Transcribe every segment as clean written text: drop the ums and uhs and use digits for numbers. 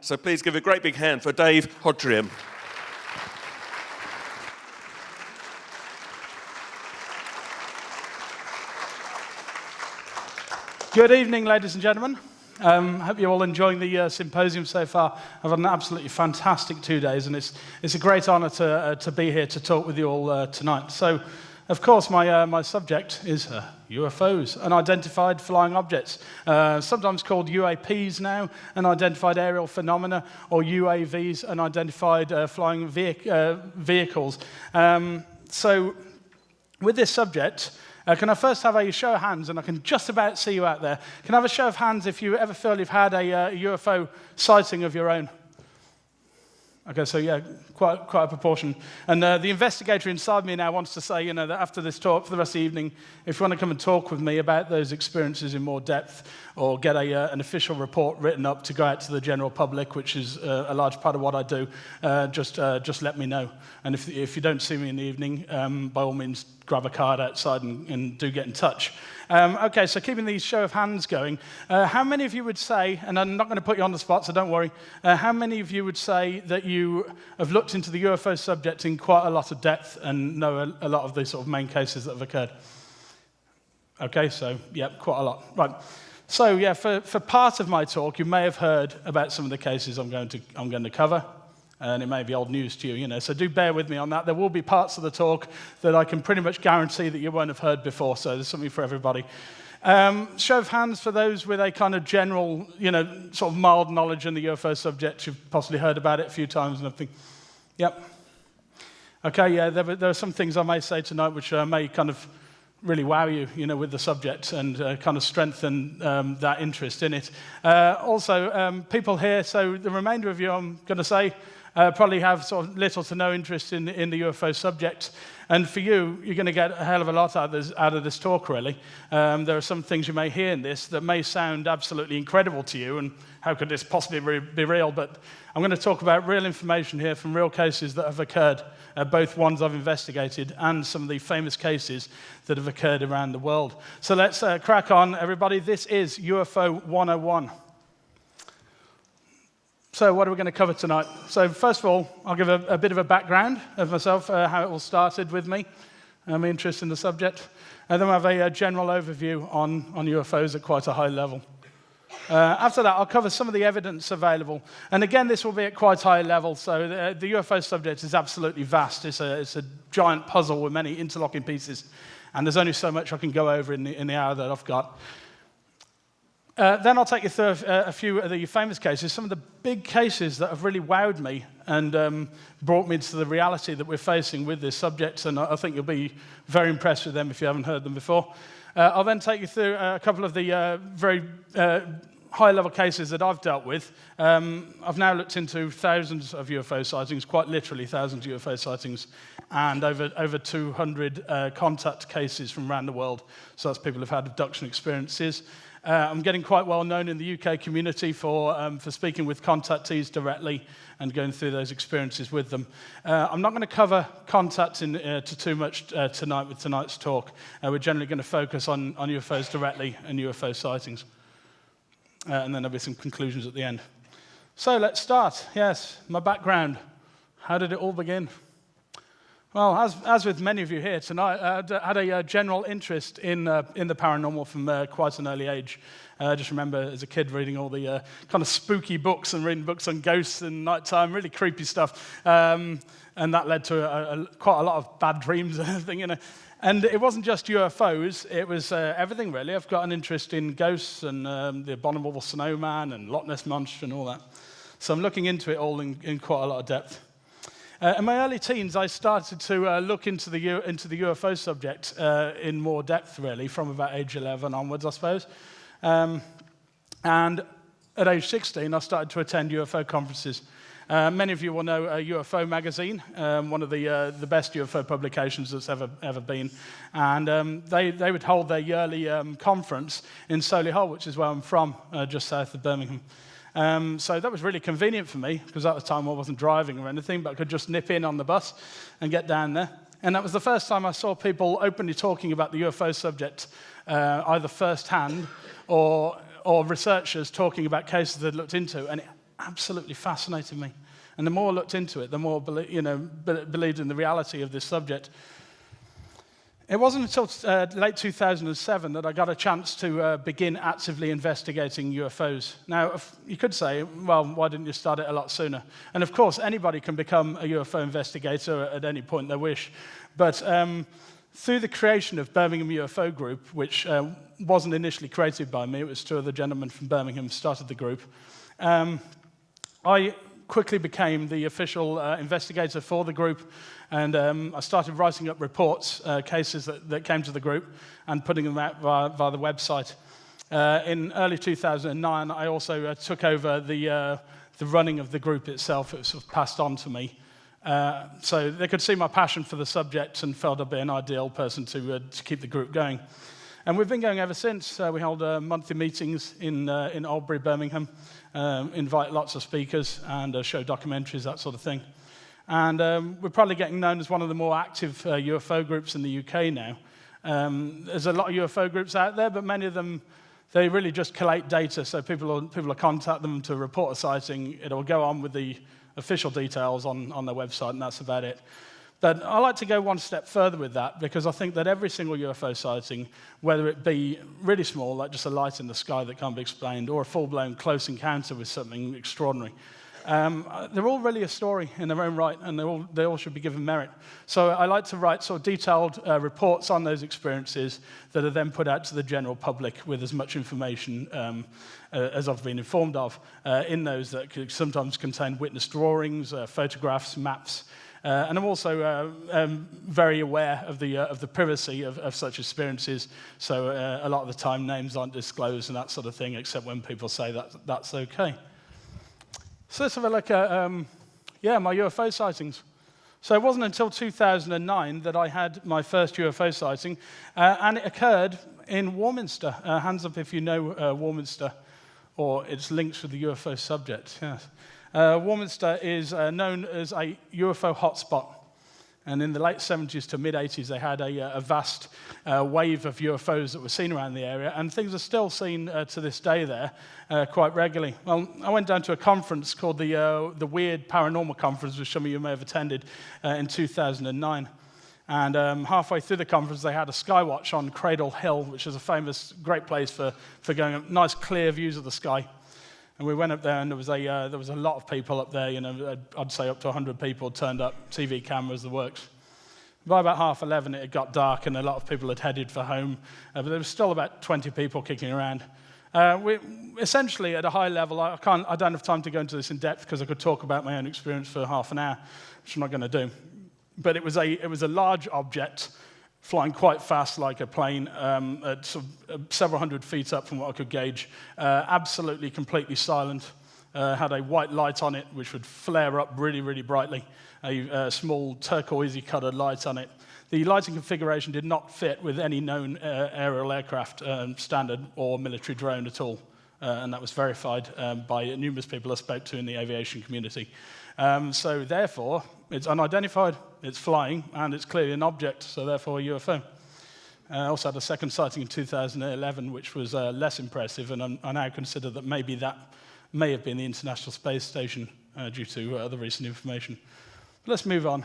So please give a great big hand for Dave Hodrien. Good evening, ladies and gentlemen. Hope you're all enjoying the symposium so far. I've had an absolutely fantastic 2 days, and it's a great honour to be here to talk with you all tonight. So, of course, my subject is UFOs, unidentified flying objects, sometimes called UAPs now, unidentified aerial phenomena, or UAVs, unidentified flying vehicles. So, with this subject, can I first have a show of hands, and I can just about see you out there. Can I have a show of hands if you ever feel you've had a UFO sighting of your own? Okay, so yeah, quite a proportion. And the investigator inside me now wants to say, that after this talk for the rest of the evening, if you want to come and talk with me about those experiences in more depth, or get an official report written up to go out to the general public, which is a large part of what I do, just let me know. And if you don't see me in the evening, by all means, grab a card outside and do get in touch. Okay, so keeping these show of hands going, how many of you would say, and I'm not going to put you on the spot, so don't worry, how many of you would say that you have looked into the UFO subject in quite a lot of depth and know a lot of the sort of main cases that have occurred? Okay, so, yeah, quite a lot. Right. So, yeah, for part of my talk, you may have heard about some of the cases I'm going to cover. And it may be old news to you, so do bear with me on that. There will be parts of the talk that I can pretty much guarantee that you won't have heard before, so there's something for everybody. Show of hands for those with a kind of general, sort of mild knowledge in the UFO subject. You've possibly heard about it a few times and everything. Yep. Okay, yeah, there are some things I may say tonight which may kind of really wow you, with the subject and kind of strengthen that interest in it. Also, people here, so the remainder of you, I'm going to say, probably have sort of little to no interest in the UFO subject. And for you, you're going to get a hell of a lot out of this talk, really. There are some things you may hear in this that may sound absolutely incredible to you, and how could this possibly be real? But I'm going to talk about real information here from real cases that have occurred, both ones I've investigated and some of the famous cases that have occurred around the world. So let's crack on, everybody. This is UFO 101. So what are we going to cover tonight? So first of all, I'll give a bit of a background of myself, how it all started with me, my interest in the subject. And then we'll have a general overview on UFOs at quite a high level. After that, I'll cover some of the evidence available. And again, this will be at quite high level. So the UFO subject is absolutely vast. It's a giant puzzle with many interlocking pieces. And there's only so much I can go over in the hour that I've got. Then I'll take you through a few of the famous cases, some of the big cases that have really wowed me and brought me to the reality that we're facing with this subject, and I think you'll be very impressed with them if you haven't heard them before. I'll then take you through a couple of the very high-level cases that I've dealt with. I've now looked into thousands of UFO sightings, quite literally thousands of UFO sightings, and over 200 contact cases from around the world. So that's people who've had abduction experiences. I'm getting quite well known in the UK community for speaking with contactees directly and going through those experiences with them. I'm not going to cover contact to too much tonight with tonight's talk. We're generally going to focus on UFOs directly and UFO sightings. And then there'll be some conclusions at the end. So let's start. Yes, my background. How did it all begin? Well, as with many of you here tonight, I had a general interest in the paranormal from quite an early age. I just remember as a kid reading all the kind of spooky books and reading books on ghosts and nighttime, really creepy stuff. And that led to quite a lot of bad dreams and everything, And it wasn't just UFOs, it was everything really. I've got an interest in ghosts and the abominable snowman and Loch Ness Monster and all that. So I'm looking into it all in quite a lot of depth. In my early teens, I started to look into the UFO subject in more depth, really, from about age 11 onwards, I suppose. And at age 16, I started to attend UFO conferences. Many of you will know UFO magazine, one of the best UFO publications that's ever been. And they would hold their yearly conference in Solihull, which is where I'm from, just south of Birmingham. So that was really convenient for me, because at the time I wasn't driving or anything, but I could just nip in on the bus and get down there. And that was the first time I saw people openly talking about the UFO subject, either firsthand or researchers talking about cases they'd looked into. And absolutely fascinated me. And the more I looked into it, the more believed in the reality of this subject. It wasn't until late 2007 that I got a chance to begin actively investigating UFOs. Now, you could say, well, why didn't you start it a lot sooner? And of course, anybody can become a UFO investigator at any point they wish. But through the creation of Birmingham UFO Group, which wasn't initially created by me, it was two other gentlemen from Birmingham who started the group, I quickly became the official investigator for the group, and I started writing up reports, cases that came to the group, and putting them out via the website. In early 2009, I also took over the running of the group itself. It was sort of passed on to me. So they could see my passion for the subject and felt I'd be an ideal person to keep the group going. And we've been going ever since. We hold monthly meetings in Albury, Birmingham, invite lots of speakers and show documentaries, that sort of thing. And we're probably getting known as one of the more active UFO groups in the UK now. There's a lot of UFO groups out there, but many of them, they really just collate data. So people will contact them to report a sighting. It'll go on with the official details on their website, and that's about it. But I like to go one step further with that, because I think that every single UFO sighting, whether it be really small, like just a light in the sky that can't be explained, or a full-blown close encounter with something extraordinary, they're all really a story in their own right, and they all should be given merit. So I like to write sort of detailed reports on those experiences that are then put out to the general public with as much information as I've been informed of in those that could sometimes contain witness drawings, photographs, maps. And I'm also very aware of the privacy of such experiences. So a lot of the time, names aren't disclosed and that sort of thing, except when people say that's okay. So let's have a look at my UFO sightings. So it wasn't until 2009 that I had my first UFO sighting, and it occurred in Warminster. Hands up if you know Warminster, or its links with the UFO subject. Yes. Warminster is known as a UFO hotspot, and in the late 70s to mid-80s they had a vast wave of UFOs that were seen around the area, and things are still seen to this day there quite regularly. Well, I went down to a conference called the Weird Paranormal Conference, which some of you may have attended in 2009. And halfway through the conference, they had a skywatch on Cradle Hill, which is a famous, great place for going up, nice clear views of the sky. And we went up there, and there was a lot of people up there. I'd say up to 100 people turned up, TV cameras, the works. By about 11:30, it got dark, and a lot of people had headed for home. But there was still about 20 people kicking around. We essentially, at a high level, I don't have time to go into this in depth because I could talk about my own experience for half an hour, which I'm not going to do. But it was a large object flying quite fast like a plane, at sort of several hundred feet up from what I could gauge, absolutely completely silent, had a white light on it which would flare up really, really brightly, a small turquoise-coloured light on it. The lighting configuration did not fit with any known aerial aircraft standard or military drone at all, and that was verified by numerous people I spoke to in the aviation community. So therefore, it's unidentified, it's flying, and it's clearly an object, so therefore a UFO. I also had a second sighting in 2011, which was less impressive, and I now consider that maybe that may have been the International Space Station due to other recent information. But let's move on.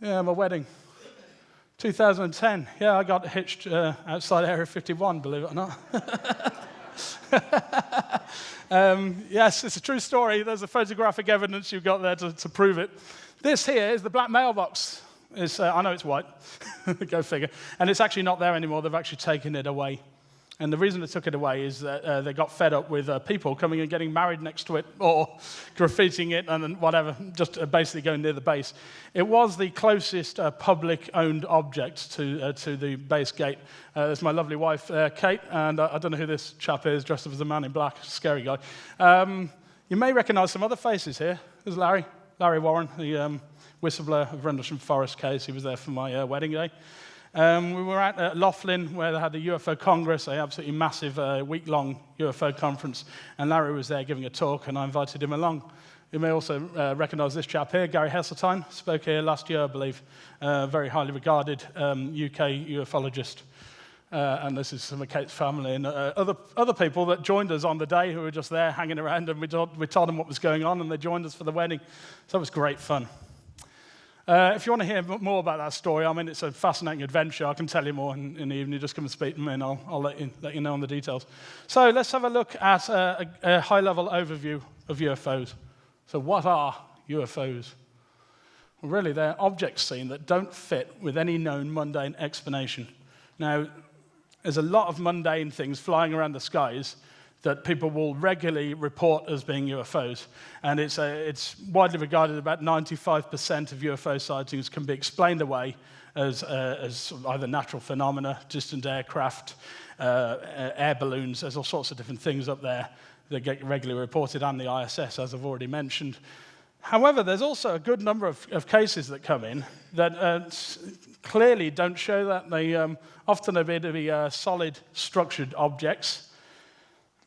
Yeah, my wedding. 2010. Yeah, I got hitched outside Area 51, believe it or not. Yes, it's a true story. There's a photographic evidence you've got there to prove it. This here is the black mailbox. I know it's white. Go figure. And it's actually not there anymore. They've actually taken it away. And the reason they took it away is that they got fed up with people coming and getting married next to it, or graffitiing it and whatever, just basically going near the base. It was the closest public-owned object to the base gate. There's my lovely wife, Kate, and I don't know who this chap is, dressed up as a man in black, scary guy. You may recognise some other faces here. There's Larry Warren, the whistleblower of Rendlesham Forest case. He was there for my wedding day. We were at Laughlin, where they had the UFO Congress, an absolutely massive week-long UFO conference, and Larry was there giving a talk, and I invited him along. You may also recognise this chap here, Gary Heseltine, spoke here last year, I believe, very highly regarded UK ufologist. And this is some of Kate's family and other people that joined us on the day who were just there hanging around, and we told them what was going on, and they joined us for the wedding. So it was great fun. If you want to hear more about that story, I mean, it's a fascinating adventure. I can tell you more in the evening. Just come and speak to me, and I'll let you know on the details. So let's have a look at a high-level overview of UFOs. So what are UFOs? Well, really, they're objects seen that don't fit with any known mundane explanation. Now, there's a lot of mundane things flying around the skies that people will regularly report as being UFOs. And it's widely regarded that about 95% of UFO sightings can be explained away as either natural phenomena, distant aircraft, air balloons. There's all sorts of different things up there that get regularly reported, and the ISS, as I've already mentioned. However, there's also a good number of cases that come in that clearly don't show that. They often appear to be solid, structured objects.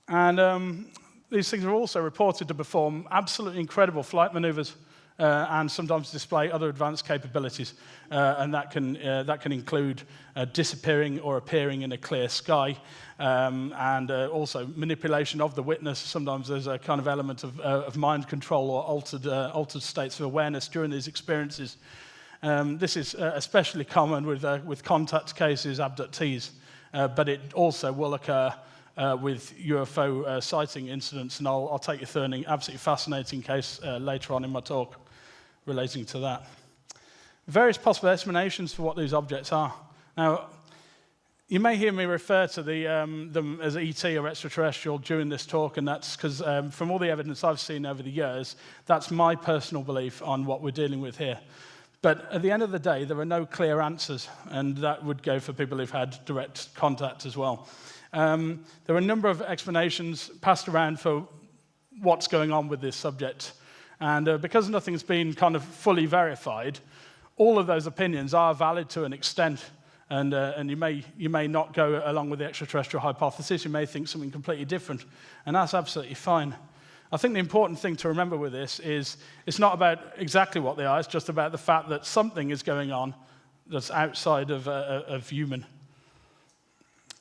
And these things are also reported to perform absolutely incredible flight maneuvers and sometimes display other advanced capabilities. And that can include disappearing or appearing in a clear sky, and also manipulation of the witness. Sometimes there's a kind of element of mind control or altered states of awareness during these experiences. This is especially common with contact cases, abductees, but it also will occur with UFO sighting incidents, and I'll take you through an absolutely fascinating case later on in my talk relating to that. Various possible explanations for what these objects are. Now, you may hear me refer to them as ET or extraterrestrial during this talk, and that's because from all the evidence I've seen over the years, that's my personal belief on what we're dealing with here. But at the end of the day, there are no clear answers, and that would go for people who've had direct contact as well. There are a number of explanations passed around for what's going on with this subject. And because nothing's been kind of fully verified, all of those opinions are valid to an extent. And you may not go along with the extraterrestrial hypothesis. You may think something completely different. And that's absolutely fine. I think the important thing to remember with this is it's not about exactly what they are. It's just about the fact that something is going on that's outside of human.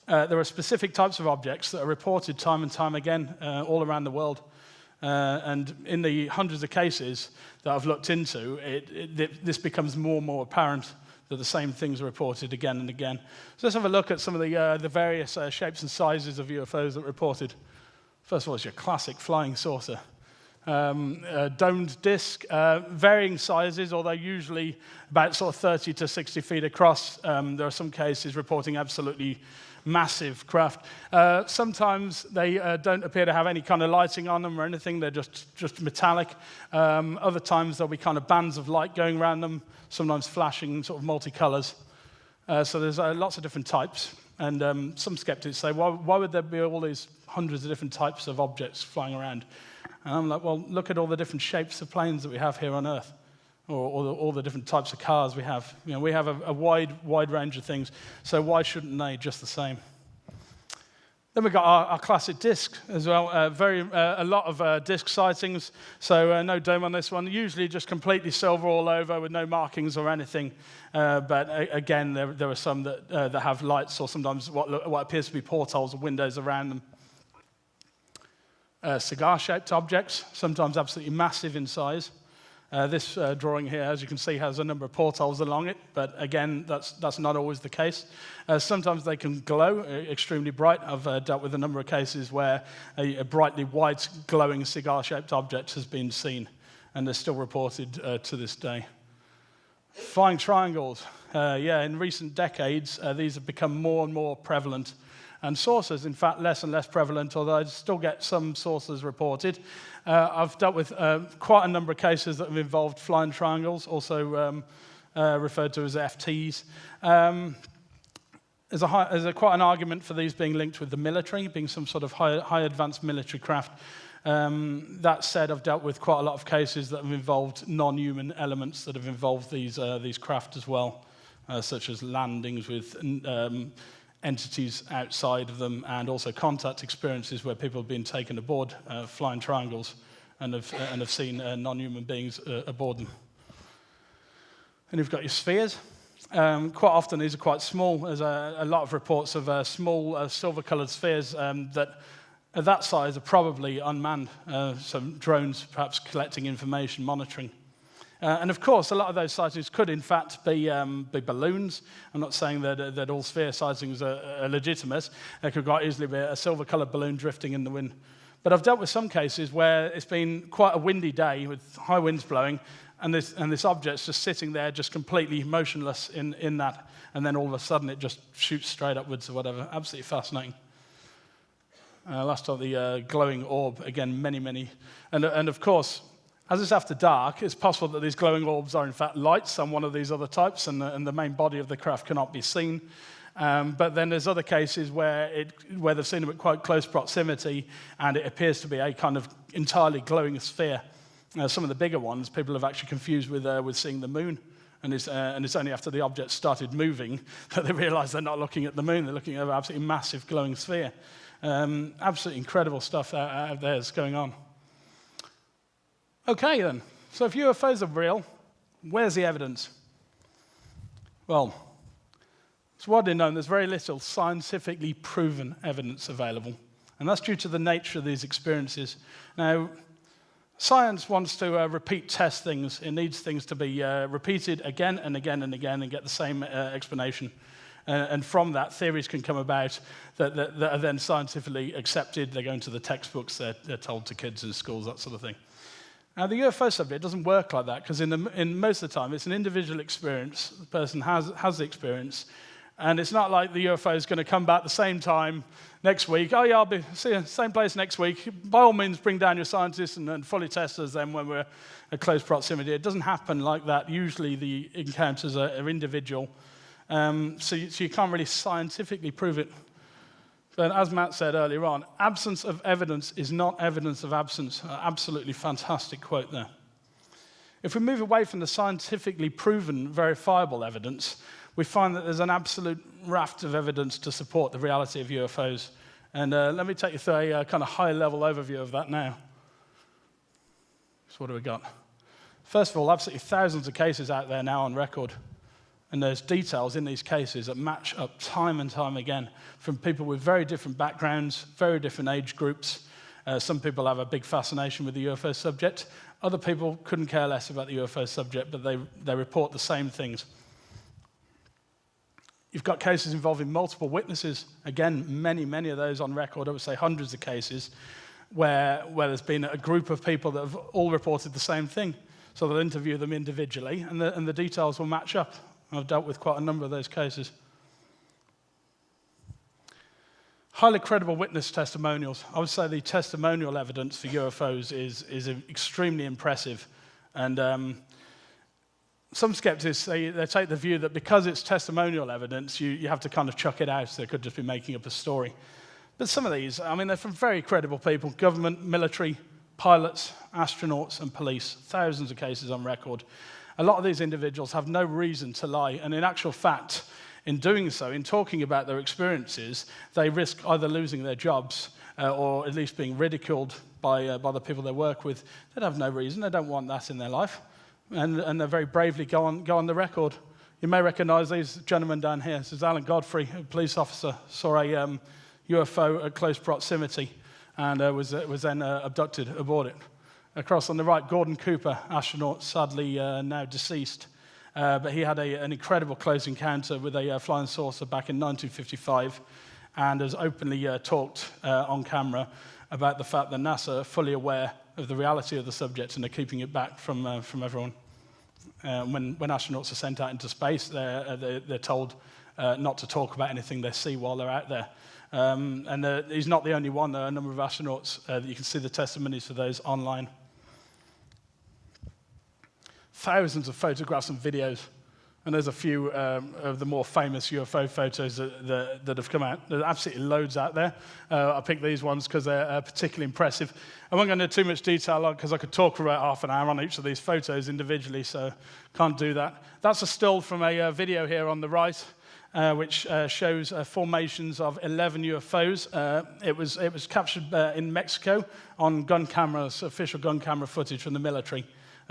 There are specific types of objects that are reported time and time again all around the world. And in the hundreds of cases that I've looked into, this becomes more and more apparent that the same things are reported again and again. So let's have a look at some of the various shapes and sizes of UFOs that are reported. First of all, it's your classic flying saucer. Domed disc, varying sizes, although usually about sort of 30 to 60 feet across. There are some cases reporting absolutely massive craft. Sometimes they don't appear to have any kind of lighting on them or anything. They're just metallic. Other times there'll be kind of bands of light going around them, sometimes flashing sort of multicolours. So there's lots of different types. And some skeptics say, why would there be all these hundreds of different types of objects flying around? And I'm like, well, look at all the different shapes of planes that we have here on Earth, or all the different types of cars we have. You know, we have a wide range of things, so why shouldn't they just the same? Then we've got our classic disc as well. A lot of disc sightings, so no dome on this one. Usually just completely silver all over with no markings or anything. But again, there are some that have lights or sometimes what appears to be portholes or windows around them. Cigar-shaped objects, sometimes absolutely massive in size. This drawing here, as you can see, has a number of portholes along it, but again, that's not always the case. Sometimes they can glow extremely bright. I've dealt with a number of cases where a brightly white, glowing cigar-shaped object has been seen, and they're still reported to this day. Flying triangles. In recent decades, these have become more and more prevalent. And saucers, in fact, less and less prevalent, although I still get some saucers reported. I've dealt with quite a number of cases that have involved flying triangles, also referred to as FTs. There's quite an argument for these being linked with the military, being some sort of high advanced military craft. That said, I've dealt with quite a lot of cases that have involved non-human elements that have involved these craft as well, such as landings with entities outside of them, and also contact experiences where people have been taken aboard flying triangles and have seen non-human beings aboard them. And you've got your spheres. quite often these are quite small. There's a lot of reports of small silver-coloured spheres that at that size are probably unmanned, some drones perhaps collecting information, monitoring. And of course, a lot of those sightings could in fact be balloons. I'm not saying that all sphere sightings are legitimate. There could quite easily be a silver-coloured balloon drifting in the wind. But I've dealt with some cases where it's been quite a windy day with high winds blowing, and this object's just sitting there, just completely motionless in that, and then all of a sudden it just shoots straight upwards or whatever. Absolutely fascinating. Last time, the glowing orb, again, many. And of course, as it's after dark, it's possible that these glowing orbs are in fact lights on one of these other types, and the main body of the craft cannot be seen. But then there's other cases where they've seen them at quite close proximity, and it appears to be a kind of entirely glowing sphere. Some of the bigger ones, people have actually confused with seeing the moon, and it's only after the object started moving that they realise they're not looking at the moon; they're looking at an absolutely massive glowing sphere. Absolutely incredible stuff out there is going on. Okay, then. So if UFOs are real, where's the evidence? Well, it's widely known there's very little scientifically proven evidence available, and that's due to the nature of these experiences. Now, science wants to repeat test things. It needs things to be repeated again and again and again and get the same explanation. And from that, theories can come about that are then scientifically accepted. They go into the textbooks, they're told to kids in schools, that sort of thing. Now, the UFO subject doesn't work like that, because in most of the time, it's an individual experience. The person has the experience. And it's not like the UFO is going to come back the same time next week. Oh, yeah, I'll be see you same place next week. By all means, bring down your scientists and fully test us then when we're at close proximity. It doesn't happen like that. Usually the encounters are individual. So you can't really scientifically prove it. But as Matt said earlier on, absence of evidence is not evidence of absence. Absolutely fantastic quote there. If we move away from the scientifically proven, verifiable evidence, we find that there's an absolute raft of evidence to support the reality of UFOs. And let me take you through a kind of high-level overview of that now. So what do we got? First of all, absolutely thousands of cases out there now on record. And there's details in these cases that match up time and time again from people with very different backgrounds, very different age groups. Some people have a big fascination with the UFO subject. Other people couldn't care less about the UFO subject, but they report the same things. You've got cases involving multiple witnesses. Again, many of those on record. I would say hundreds of cases where there's been a group of people that have all reported the same thing. So they'll interview them individually, and the details will match up. I've dealt with quite a number of those cases. Highly credible witness testimonials. I would say the testimonial evidence for UFOs is extremely impressive. And some skeptics, they take the view that because it's testimonial evidence, you have to kind of chuck it out. So they could just be making up a story. But some of these, I mean, they're from very credible people: government, military, pilots, astronauts, and police. Thousands of cases on record. A lot of these individuals have no reason to lie, and in actual fact, in doing so, in talking about their experiences, they risk either losing their jobs or at least being ridiculed by the people they work with. They have no reason. They don't want that in their life, and they very bravely go on the record. You may recognize these gentlemen down here. This is Alan Godfrey, a police officer, saw a UFO at close proximity and was then abducted aboard it. Across on the right, Gordon Cooper, astronaut, sadly now deceased. But he had an incredible close encounter with a flying saucer back in 1955 and has openly talked on camera about the fact that NASA are fully aware of the reality of the subject and are keeping it back from everyone. When astronauts are sent out into space, they're told not to talk about anything they see while they're out there. And he's not the only one. There are a number of astronauts that you can see the testimonies for those online. Thousands of photographs and videos, and there's a few of the more famous UFO photos that have come out. There's absolutely loads out there. I picked these ones because they're particularly impressive. I won't go into too much detail because I could talk for about half an hour on each of these photos individually, so can't do that. That's a still from a video here on the right, which shows formations of 11 UFOs. It was captured in Mexico on gun cameras, official gun camera footage from the military.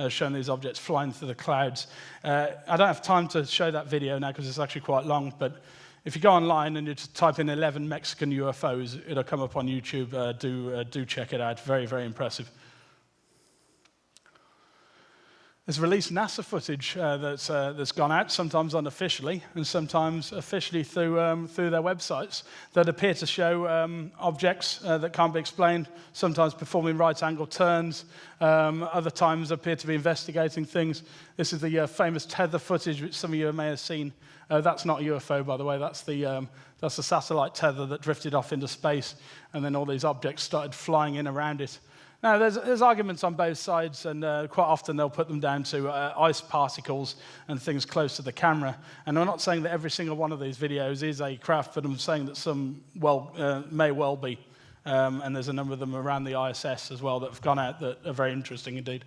showing these objects flying through the clouds. I don't have time to show that video now because it's actually quite long, but if you go online and you just type in 11 Mexican UFOs, it'll come up on YouTube. Do check it out. Very, very impressive. There's released NASA footage that's gone out, sometimes unofficially, and sometimes officially through their websites, that appear to show objects that can't be explained, sometimes performing right-angle turns, other times appear to be investigating things. This is the famous tether footage, which some of you may have seen. That's not a UFO, by the way. That's the satellite tether that drifted off into space, and then all these objects started flying in around it. Now, there's arguments on both sides, and quite often they'll put them down to ice particles and things close to the camera. And I'm not saying that every single one of these videos is a craft, but I'm saying that some may well be. And there's a number of them around the ISS as well that have gone out that are very interesting indeed.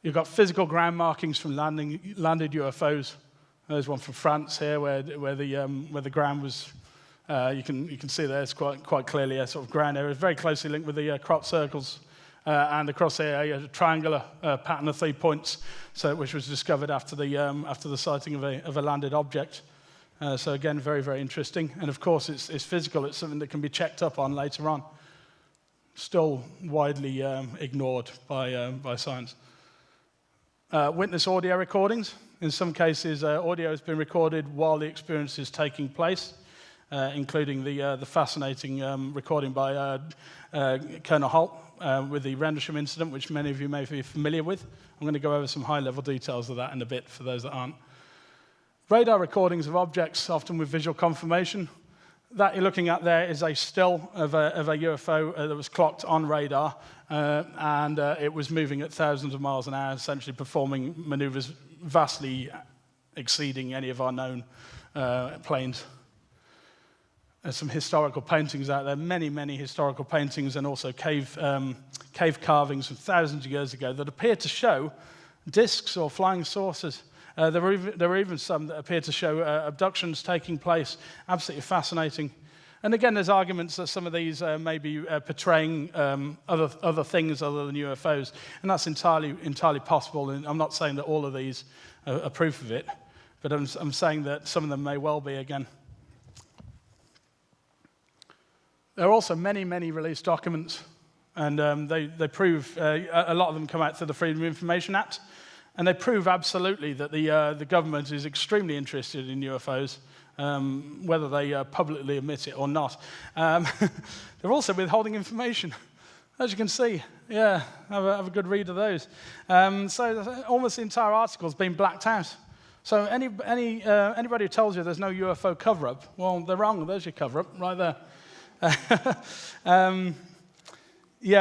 You've got physical ground markings from landed UFOs. There's one from France here where the ground was. You can see there it's quite clearly a sort of ground area. It's very closely linked with the crop circles, and across here a triangular pattern of 3 points, which was discovered after the sighting of a landed object. So again, very, very interesting. And of course, it's physical. It's something that can be checked up on later on. Still widely ignored by science. Witness audio recordings. In some cases, audio has been recorded while the experience is taking place. Including the fascinating recording by Colonel Holt with the Rendlesham incident, which many of you may be familiar with. I'm going to go over some high-level details of that in a bit for those that aren't. Radar recordings of objects, often with visual confirmation. That you're looking at there is a still of a UFO that was clocked on radar, and it was moving at thousands of miles an hour, essentially performing maneuvers vastly exceeding any of our known planes. There's some historical paintings out there, many, many historical paintings, and also cave carvings from thousands of years ago that appear to show discs or flying saucers. There were even some that appear to show abductions taking place. Absolutely fascinating. And again, there's arguments that some of these may be portraying other things other than UFOs, and that's entirely possible. And I'm not saying that all of these are proof of it, but I'm saying that some of them may well be again. There are also many, many released documents, and they prove, a lot of them come out through the Freedom of Information Act, and they prove absolutely that the government is extremely interested in UFOs, whether they publicly admit it or not. They're also withholding information, as you can see. Yeah, have a good read of those. So almost the entire article has been blacked out. So anybody who tells you there's no UFO cover-up, well, they're wrong. There's your cover-up right there.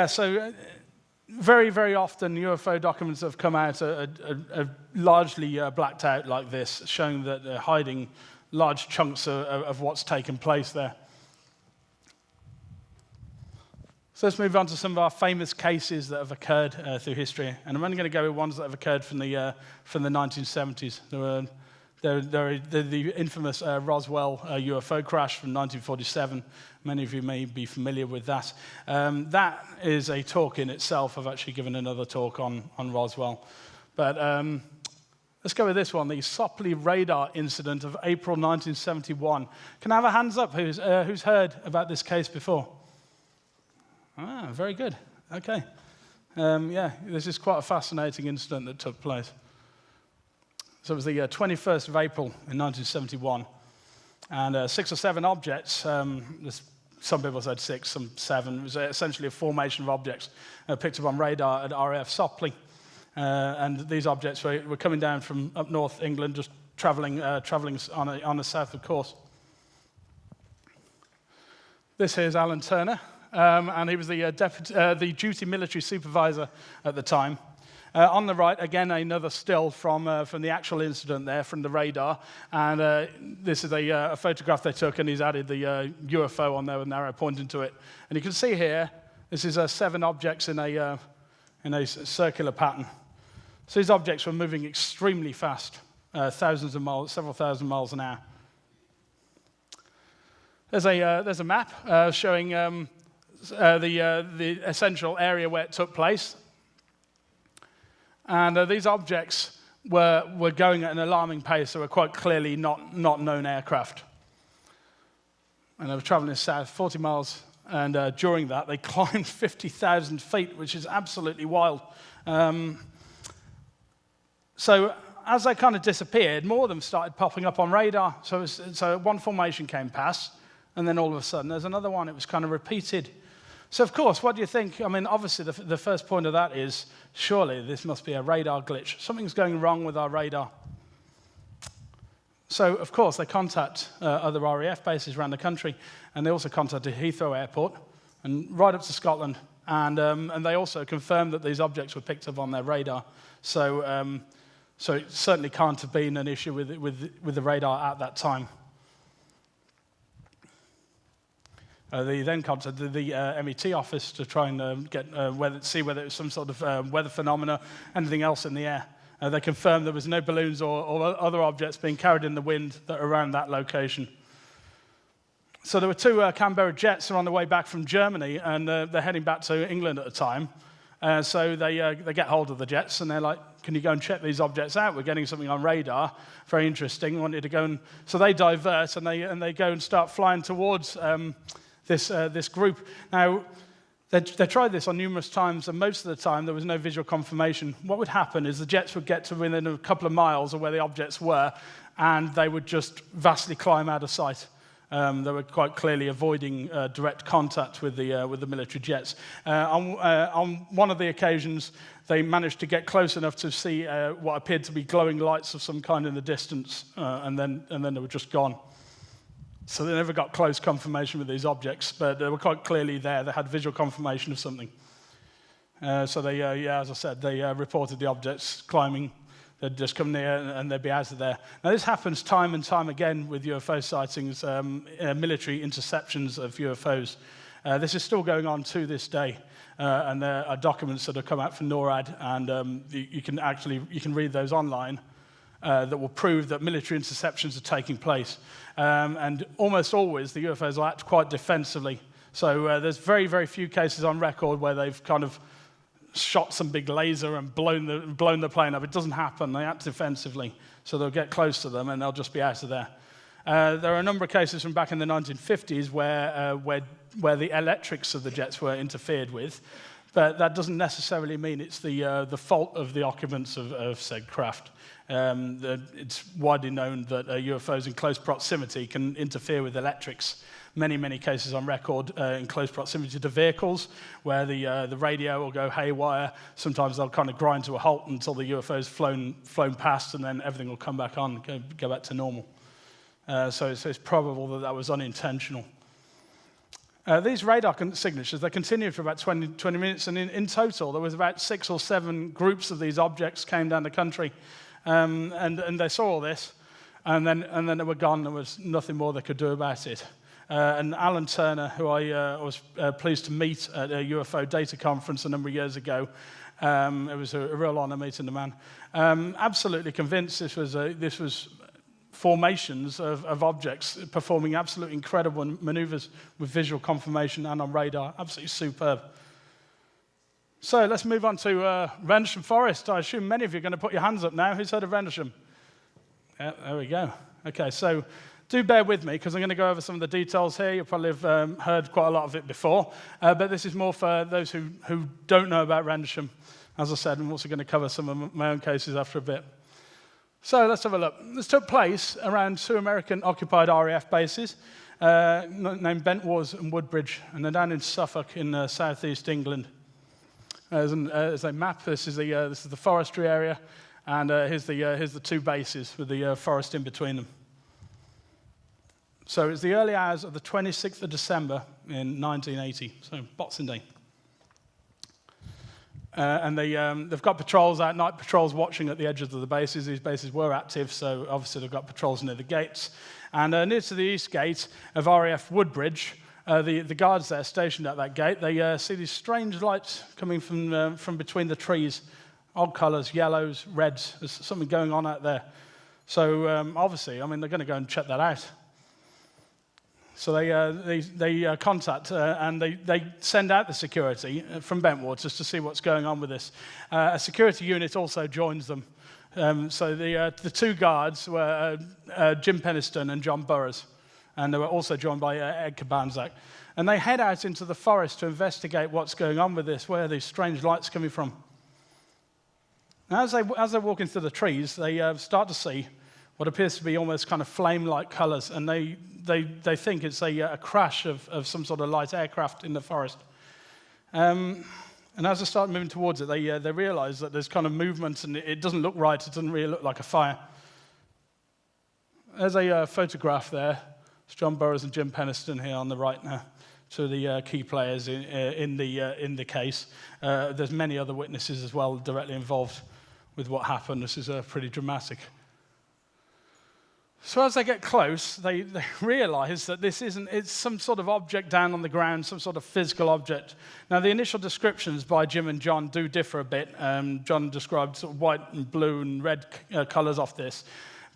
So very, very often UFO documents that have come out are largely blacked out like this, showing that they're hiding large chunks of what's taken place there. So let's move on to some of our famous cases that have occurred through history, and I'm only going to go with ones that have occurred from the 1970s. The infamous Roswell UFO crash from 1947. Many of you may be familiar with that. That is a talk in itself. I've actually given another talk on Roswell. But let's go with this one, the Sopley radar incident of April 1971. Can I have a hands up who's heard about this case before? Ah, very good. Okay. This is quite a fascinating incident that took place. So it was the 21st of April in 1971, and 6 or 7 objects, some people said 6, some 7, it was essentially a formation of objects picked up on radar at RAF Sopley, and these objects were coming down from up north England, just travelling on a southward course. This here is Alan Turner, and he was the duty military supervisor at the time. On the right, again, another still from the actual incident there, from the radar. And this is a photograph they took, and he's added the UFO on there with an arrow pointing to it. And you can see here, this is 7 objects in a circular pattern. So these objects were moving extremely fast, thousands of miles, several thousand miles an hour. There's a map showing the essential area where it took place. And these objects were going at an alarming pace. They were quite clearly not known aircraft. And they were traveling south 40 miles. And during that, they climbed 50,000 feet, which is absolutely wild. So as they kind of disappeared, more of them started popping up on radar. So one formation came past, and then all of a sudden there's another one. It was kind of repeated. So of course, what do you think? I mean, obviously the first point of that is, surely this must be a radar glitch. Something's going wrong with our radar. So of course they contact other RAF bases around the country, and they also contacted Heathrow Airport and right up to Scotland. And they also confirmed that these objects were picked up on their radar. So it certainly can't have been an issue with the radar at that time. They then contacted the MET office to try and see whether it was some sort of weather phenomena, anything else in the air. They confirmed there was no balloons or other objects being carried in the wind that are around that location. So there were two Canberra jets on the way back from Germany, and they're heading back to England at the time. So they get hold of the jets, and they're like, can you go and check these objects out? We're getting something on radar. Very interesting. Wanted to go and... So they divert, and they go and start flying towards this group. Now, they tried this on numerous times, and most of the time there was no visual confirmation. What would happen is the jets would get to within a couple of miles of where the objects were, and they would just vastly climb out of sight. They were quite clearly avoiding direct contact with the military jets. On one of the occasions, they managed to get close enough to see what appeared to be glowing lights of some kind in the distance, and then they were just gone. So they never got close confirmation with these objects, but they were quite clearly there. They had visual confirmation of something. So they, as I said, they reported the objects climbing. They'd just come near and they'd be out of there. Now this happens time and time again with UFO sightings, military interceptions of UFOs. This is still going on to this day, and there are documents that have come out from NORAD, and you can read those online. That will prove that military interceptions are taking place. And almost always the UFOs will act quite defensively. So there's very, very few cases on record where they've kind of shot some big laser and blown the plane up. It doesn't happen. They act defensively. So they'll get close to them and they'll just be out of there. There are a number of cases from back in the 1950s where the electrics of the jets were interfered with. But that doesn't necessarily mean it's the fault of the occupants of said craft. It's widely known that UFOs in close proximity can interfere with electrics. Many, many cases on record in close proximity to vehicles where the radio will go haywire. Sometimes they'll kind of grind to a halt until the UFO's flown past, and then everything will come back on, go back to normal. So it's probable that was unintentional. These radar signatures, they continued for about 20 minutes, and in total, there was about 6 or 7 groups of these objects came down the country, and they saw all this, and then they were gone. There was nothing more they could do about it. And Alan Turner, who I was pleased to meet at a UFO data conference a number of years ago, it was a real honor meeting the man. Absolutely convinced this was formations of objects performing absolutely incredible maneuvers with visual confirmation and on radar. Absolutely superb. So let's move on to Rendlesham Forest. I assume many of you are going to put your hands up now. Who's heard of Rendlesham? Yeah, there we go. Okay, so do bear with me because I'm going to go over some of the details here. You'll probably have heard quite a lot of it before, but this is more for those who don't know about Rendlesham. As I said, I'm also going to cover some of my own cases after a bit. So let's have a look. This took place around 2 American-occupied RAF bases named Bentwars and Woodbridge, and they're down in Suffolk in southeast England. As a map, this is the forestry area, and here's the 2 bases with the forest in between them. So it's the early hours of the 26th of December in 1980, so Boxing Day. And they've got patrols out, night patrols watching at the edges of the bases. These bases were active, so obviously they've got patrols near the gates. And near to the east gate of RAF Woodbridge, the guards there stationed at that gate, they see these strange lights coming from between the trees, odd colours, yellows, reds. There's something going on out there. So obviously, they're going to go and check that out. So they contact and they send out the security from Bentwaters to see what's going on with this. A security unit also joins them. So the two guards were Jim Penniston and John Burroughs, and they were also joined by Ed Kabanzak. And they head out into the forest to investigate what's going on with this, where are these strange lights coming from. Now, as they're walking through the trees, they start to see what appears to be almost kind of flame-like colors, and they think it's a crash of some sort of light aircraft in the forest. And as they start moving towards it, they realize that there's kind of movement, and it doesn't look right. It doesn't really look like a fire. There's a photograph there. It's John Burroughs and Jim Penniston here on the right now, two of the key players in the case. There's many other witnesses as well directly involved with what happened. This is pretty dramatic. So as they get close, they realize that it's some sort of object down on the ground, some sort of physical object. Now, the initial descriptions by Jim and John do differ a bit. John described sort of white and blue and red colors off this.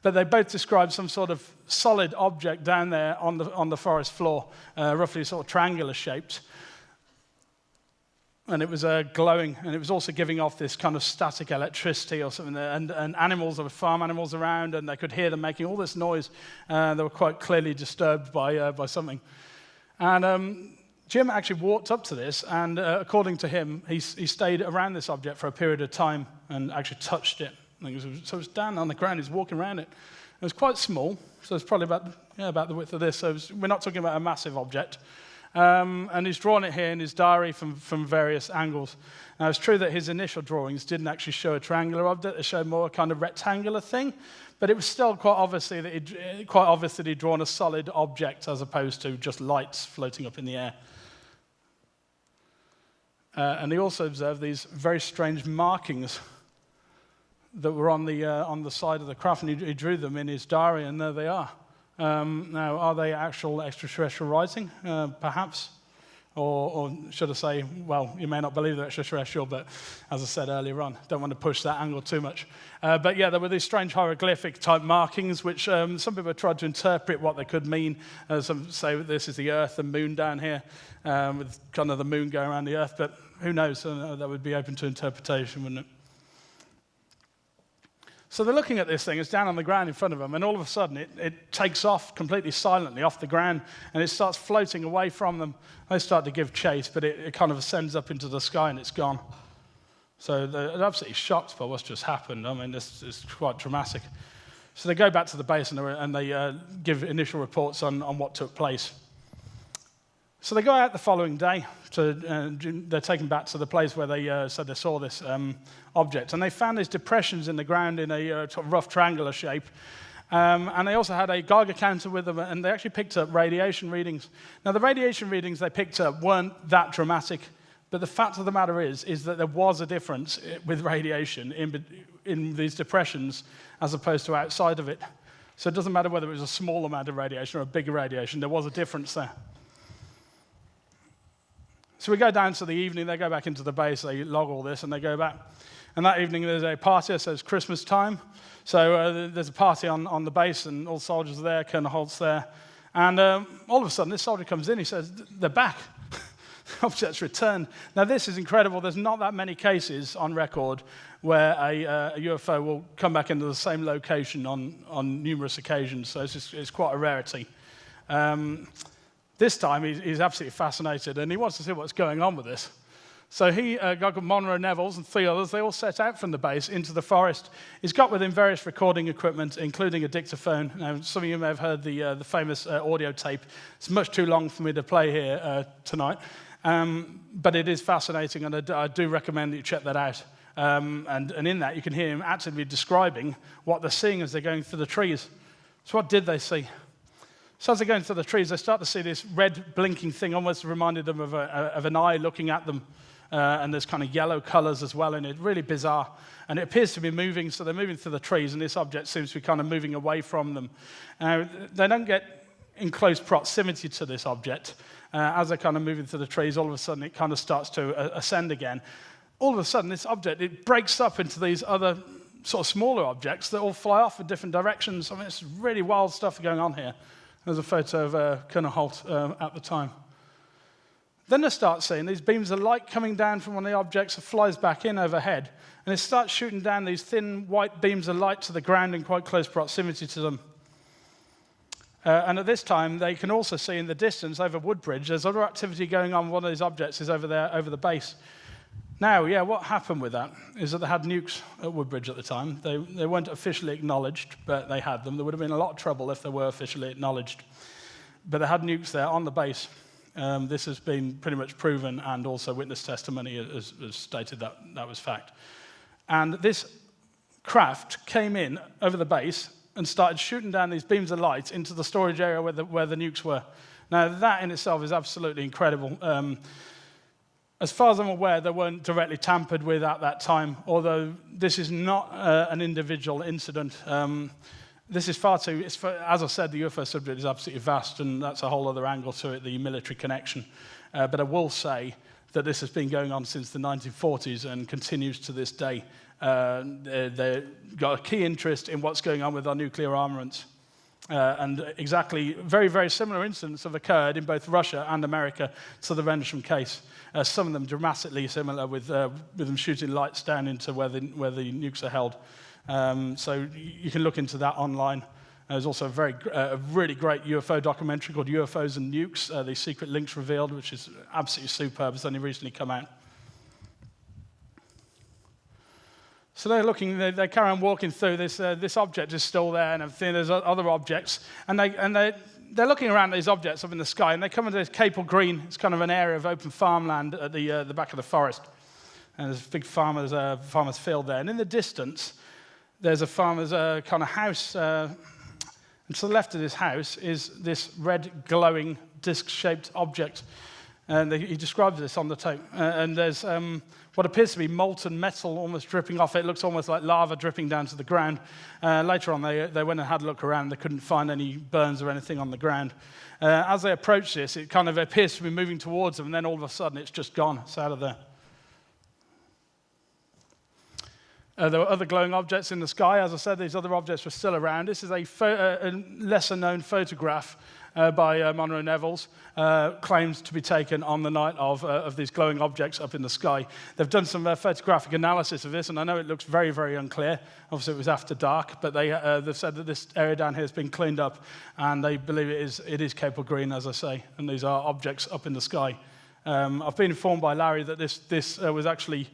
But they both describe some sort of solid object down there on the forest floor, roughly sort of triangular shaped. And it was glowing, and it was also giving off this kind of static electricity or something there. And animals, there were farm animals around, and they could hear them making all this noise. They were quite clearly disturbed by something. And Jim actually walked up to this, and according to him, he stayed around this object for a period of time and actually touched it. So it was down on the ground. He's walking around it. It was quite small, so it's probably about the width of this. So we're not talking about a massive object. And he's drawn it here in his diary from various angles. Now, it's true that his initial drawings didn't actually show a triangular object. They showed more a kind of rectangular thing. But it was still quite obvious that he'd drawn a solid object as opposed to just lights floating up in the air. And he also observed these very strange markings that were on the side of the craft, and he drew them in his diary, and there they are. Now, are they actual extraterrestrial writing? Perhaps. Or should I say, well, you may not believe they're extraterrestrial, but as I said earlier on, don't want to push that angle too much. But yeah, there were these strange hieroglyphic-type markings, which some people have tried to interpret what they could mean. Some say this is the Earth and Moon down here, with kind of the Moon going around the Earth, but who knows? That would be open to interpretation, wouldn't it? So they're looking at this thing, it's down on the ground in front of them, and all of a sudden it takes off completely silently off the ground, and it starts floating away from them. They start to give chase, but it kind of ascends up into the sky and it's gone. So they're absolutely shocked by what's just happened. I mean, this is quite dramatic. So they go back to the base and they give initial reports on what took place. So they go out the following day. They're taken back to the place where they said they saw this object. And they found these depressions in the ground in a sort of rough triangular shape. And they also had a Geiger counter with them, and they actually picked up radiation readings. Now, the radiation readings they picked up weren't that dramatic, but the fact of the matter is that there was a difference with radiation in these depressions as opposed to outside of it. So it doesn't matter whether it was a small amount of radiation or a bigger radiation, there was a difference there. So we go down to the evening, they go back into the base, they log all this, and they go back. And that evening there's a party, so it's Christmas time. So there's a party on the base, and all soldiers are there, Colonel Holt's there. And all of a sudden, this soldier comes in, he says, they're back. The object's returned. Now, this is incredible. There's not that many cases on record where a UFO will come back into the same location on numerous occasions, so it's quite a rarity. This time, he's absolutely fascinated, and he wants to see what's going on with this. So he, a guy called Monroe Nevels and 3 others, they all set out from the base into the forest. He's got with him various recording equipment, including a dictaphone. Now, some of you may have heard the famous audio tape. It's much too long for me to play here tonight, but it is fascinating, and I do recommend that you check that out. And in that, you can hear him actively describing what they're seeing as they're going through the trees. So what did they see? So as they're going through the trees, they start to see this red blinking thing, almost reminded them of an eye looking at them. And there's kind of yellow colors as well in it, really bizarre. And it appears to be moving, so they're moving through the trees, and this object seems to be kind of moving away from them. They don't get in close proximity to this object. As they're kind of moving through the trees, all of a sudden it kind of starts to ascend again. All of a sudden, this object, it breaks up into these other sort of smaller objects that all fly off in different directions. I mean, it's really wild stuff going on here. There's a photo of Colonel Holt at the time. Then they start seeing these beams of light coming down from one of the objects that flies back in overhead, and it starts shooting down these thin white beams of light to the ground in quite close proximity to them. And at this time, they can also see in the distance over Woodbridge, there's other activity going on. One of these objects is over there, over the base. Now, yeah, what happened with that is that they had nukes at Woodbridge at the time. They weren't officially acknowledged, but they had them. There would have been a lot of trouble if they were officially acknowledged. But they had nukes there on the base. This has been pretty much proven, and also witness testimony has stated that that was fact. And this craft came in over the base and started shooting down these beams of light into the storage area where the nukes were. Now, that in itself is absolutely incredible. As far as I'm aware, they weren't directly tampered with at that time, although this is not an individual incident. This is far too, as I said, the UFO subject is absolutely vast, and that's a whole other angle to it, the military connection. But I will say that this has been going on since the 1940s and continues to this day. They've got a key interest in what's going on with our nuclear armaments. And exactly, very, very similar incidents have occurred in both Russia and America to the Rendlesham case. Some of them dramatically similar, with them shooting lights down into where the nukes are held. So you can look into that online. There's also a really great UFO documentary called UFOs and Nukes, The Secret Links Revealed, which is absolutely superb. It's only recently come out. So they carry on walking through. This object is still there, and everything. There's other objects, and they're looking around these objects up in the sky, and they come into this Capel Green. It's kind of an area of open farmland at the back of the forest, and there's a big farmer's field there. And in the distance, there's a farmer's kind of house, and to the left of this house is this red glowing disc-shaped object. And he describes this on the tape. And there's what appears to be molten metal almost dripping off it. It looks almost like lava dripping down to the ground. Later on, they went and had a look around. They couldn't find any burns or anything on the ground. As they approach this, it kind of appears to be moving towards them, and then all of a sudden, it's just gone. It's out of there. There were other glowing objects in the sky. As I said, these other objects were still around. This is a lesser-known photograph by Monroe Neville's, claims to be taken on the night of these glowing objects up in the sky. They've done some photographic analysis of this, and I know it looks very, very unclear. Obviously, it was after dark, but they've said that this area down here has been cleaned up, and they believe it is Capel Green, as I say, and these are objects up in the sky. I've been informed by Larry that this was actually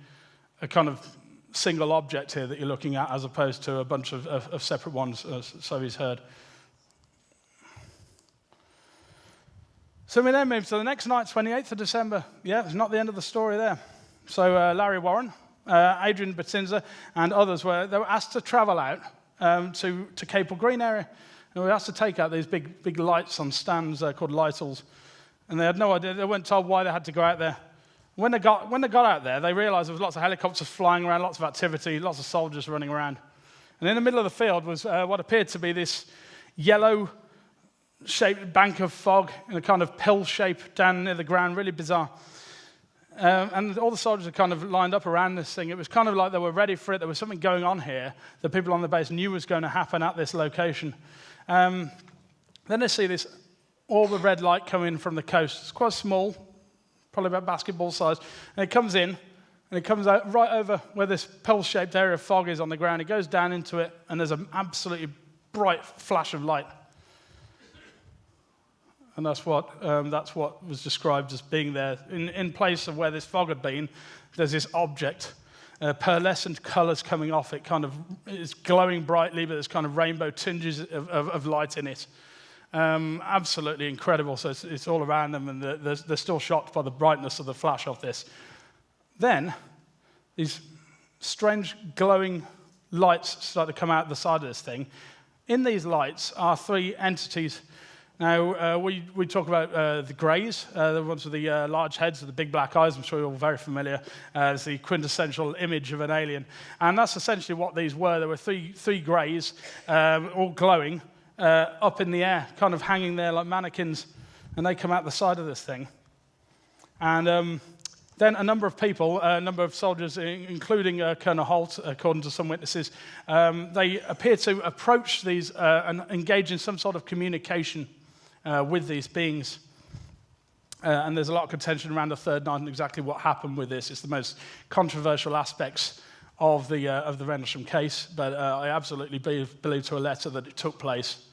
a kind of single object here that you're looking at, as opposed to a bunch of separate ones, so he's heard. So we then move to the next night, 28th of December. Yeah, it's not the end of the story there. So Larry Warren, Adrian Batinza, and others they were asked to travel out to Capel Green area. And we were asked to take out these big lights on stands called lightals. And they had no idea. They weren't told why they had to go out there. When they got out there, they realized there was lots of helicopters flying around, lots of activity, lots of soldiers running around. And in the middle of the field was what appeared to be this yellow-shaped bank of fog in a kind of pill shape down near the ground, really bizarre. And all the soldiers had kind of lined up around this thing. It was kind of like they were ready for it. There was something going on here that people on the base knew was going to happen at this location. Then they see this orb of red light come in from the coast. It's quite small, probably about basketball size. And it comes in, and it comes out right over where this pill-shaped area of fog is on the ground. It goes down into it, and there's an absolutely bright flash of light. And that's what was described as being there. In place of where this fog had been, there's this object, pearlescent colors coming off it. It's glowing brightly, but there's kind of rainbow tinges of light in it. Absolutely incredible. So it's all around them, and they're still shocked by the brightness of the flash of this. Then these strange glowing lights start to come out the side of this thing. In these lights are three entities. Now, we talk about the greys, the ones with the large heads with the big black eyes. I'm sure you're all very familiar as the quintessential image of an alien. And that's essentially what these were. There were three greys, all glowing, up in the air, kind of hanging there like mannequins. And they come out the side of this thing. And then a number of people, a number of soldiers, including Colonel Holt, according to some witnesses, they appear to approach these and engage in some sort of communication. with these beings. And there's a lot of contention around the third night and exactly what happened with this. It's the most controversial aspects of the Rendlesham case, but I absolutely believe to a letter that it took place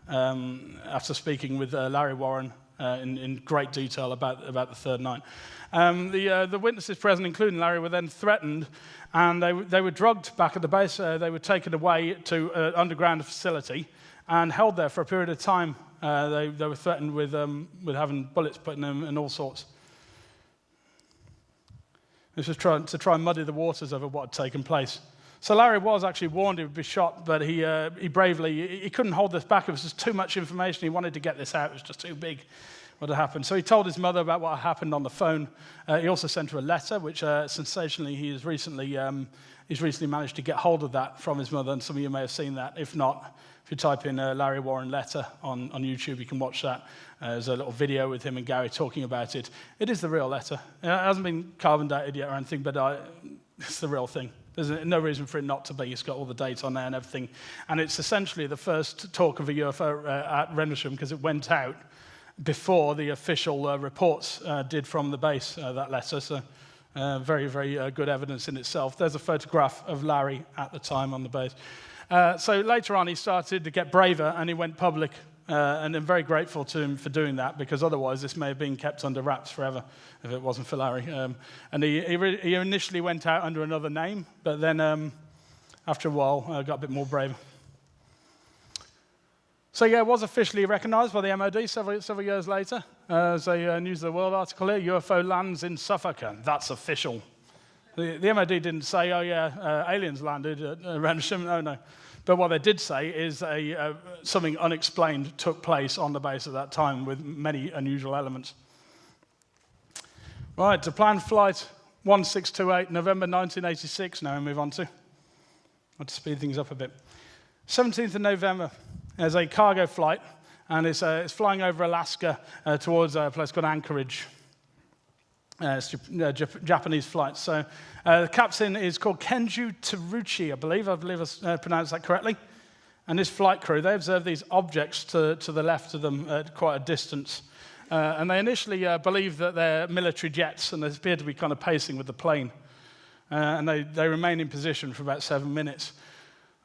after speaking with Larry Warren in great detail about the third night. The witnesses present, including Larry, were then threatened, and they were drugged back at the base. They were taken away to an underground facility and held there for a period of time. They were threatened with having bullets put in them and all sorts. This was to try and muddy the waters over what had taken place. So Larry was actually warned he would be shot, but he bravely, he couldn't hold this back. It was just too much information. He wanted to get this out. It was just too big what had happened. So he told his mother about what had happened on the phone. He also sent her a letter, which sensationally he's recently managed to get hold of that from his mother, and some of you may have seen that. If not, if you type in Larry Warren letter on YouTube, you can watch that. There's a little video with him and Gary talking about it. It is the real letter. It hasn't been carbon dated yet or anything, but it's the real thing. There's no reason for it not to be. It's got all the dates on there and everything. And it's essentially the first talk of a UFO at Rendlesham, because it went out before the official reports did from the base, that letter. So very, very good evidence in itself. There's a photograph of Larry at the time on the base. So later on, he started to get braver, and he went public. And I'm very grateful to him for doing that, because otherwise this may have been kept under wraps forever if it wasn't for Larry. And he initially went out under another name, but then after a while got a bit more brave. So yeah, it was officially recognised by the MOD several years later. As a News of the World article here, UFO lands in Suffolk, and that's official. The MOD didn't say, oh yeah, aliens landed at Rendlesham. No. But what they did say is something unexplained took place on the base at that time with many unusual elements. Right, to planned flight 1628, November 1986, now we move on to. I'll have to speed things up a bit. 17th of November, there's a cargo flight, and it's flying over Alaska towards a place called Anchorage. It's a Japanese flight. So the captain is called Kenju Teruchi, I believe I pronounced that correctly. And this flight crew, they observed these objects to the left of them at quite a distance. And they initially believed that they're military jets, and they appear to be kind of pacing with the plane. And they remain in position for about 7 minutes.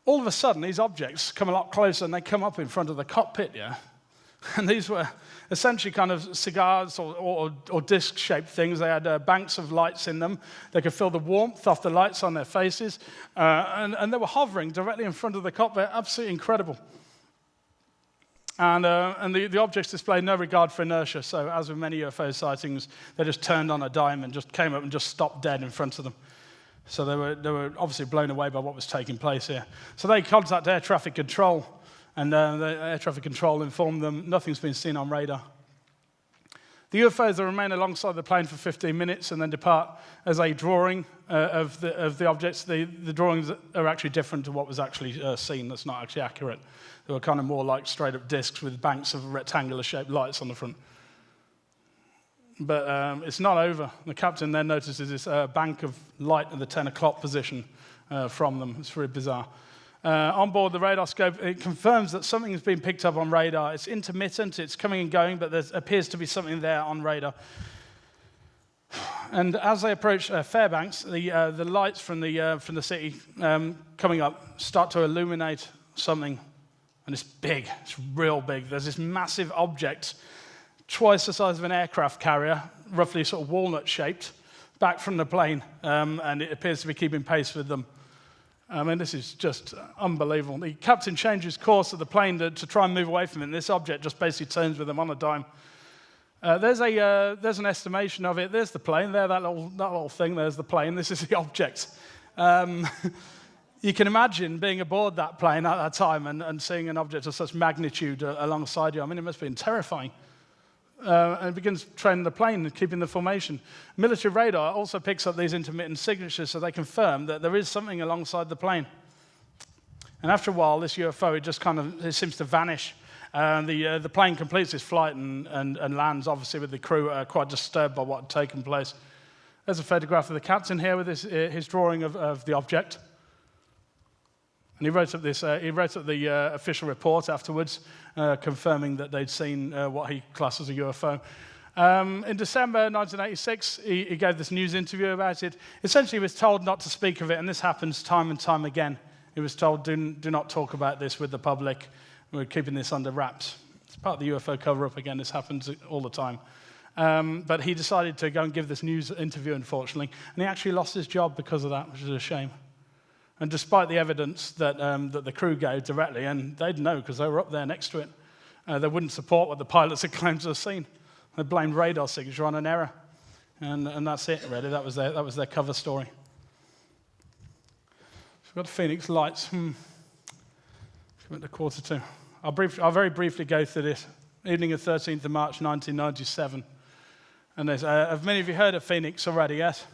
All of a sudden, these objects come a lot closer, and they come up in front of the cockpit, yeah? And these were essentially kind of cigars or disc-shaped things. They had banks of lights in them. They could feel the warmth off the lights on their faces. And they were hovering directly in front of the cockpit. Absolutely incredible. And the objects displayed no regard for inertia. So as with many UFO sightings, they just turned on a dime and just came up and just stopped dead in front of them. So they were obviously blown away by what was taking place here. So they contacted air traffic control. And the air traffic control informed them nothing's been seen on radar. The UFOs will remain alongside the plane for 15 minutes and then depart as a drawing of the objects. The drawings are actually different to what was actually seen. That's not actually accurate. They were kind of more like straight-up discs with banks of rectangular-shaped lights on the front. But it's not over. The captain then notices this bank of light at the 10 o'clock position from them. It's very bizarre. On board the radar scope, it confirms that something has been picked up on radar. It's intermittent, it's coming and going, but there appears to be something there on radar. And as they approach Fairbanks, the lights from the city coming up start to illuminate something, and it's big. It's real big. There's this massive object, twice the size of an aircraft carrier, roughly sort of walnut-shaped, back from the plane, and it appears to be keeping pace with them. I mean, this is just unbelievable. The captain changes course of the plane to try and move away from it, and this object just basically turns with them on a dime. There's an estimation of it. There's the plane. There, that little thing. There's the plane. This is the object. You can imagine being aboard that plane at that time and seeing an object of such magnitude alongside you. I mean, it must have been terrifying. And it begins training the plane and keeping the formation. Military radar also picks up these intermittent signatures, so they confirm that there is something alongside the plane. And after a while, this UFO, it seems to vanish. The plane completes its flight and lands, obviously, with the crew quite disturbed by what had taken place. There's a photograph of the captain here with his drawing of the object. And he wrote up the official report afterwards, confirming that they'd seen what he classed as a UFO. In December 1986, he gave this news interview about it. Essentially, he was told not to speak of it, and this happens time and time again. He was told, do not talk about this with the public. We're keeping this under wraps. It's part of the UFO cover-up again. This happens all the time. But he decided to go and give this news interview, unfortunately, and he actually lost his job because of that, which is a shame. And despite the evidence that the crew gave directly, and they'd know because they were up there next to it, they wouldn't support what the pilots had claimed to have seen. They blamed radar signature on an error, and that's it, really. That was their cover story. So we've got Phoenix lights. At the 1:45. I'll very briefly go through this. Evening of 13th of March, 1997. And have many of you heard of Phoenix already, yes?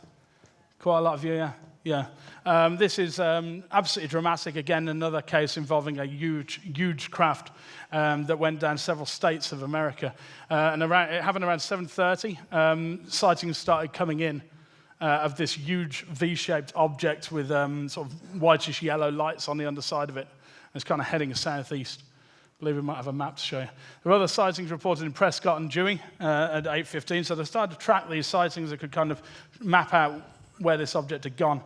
Quite a lot of you, yeah? Yeah. This is absolutely dramatic. Again, another case involving a huge craft that went down several states of America. And it happened around 7:30. Sightings started coming in of this huge V-shaped object with sort of whitish yellow lights on the underside of it. It's kind of heading southeast. I believe we might have a map to show you. There were other sightings reported in Prescott and Dewey at 8:15, so they started to track these sightings that could kind of map out where this object had gone.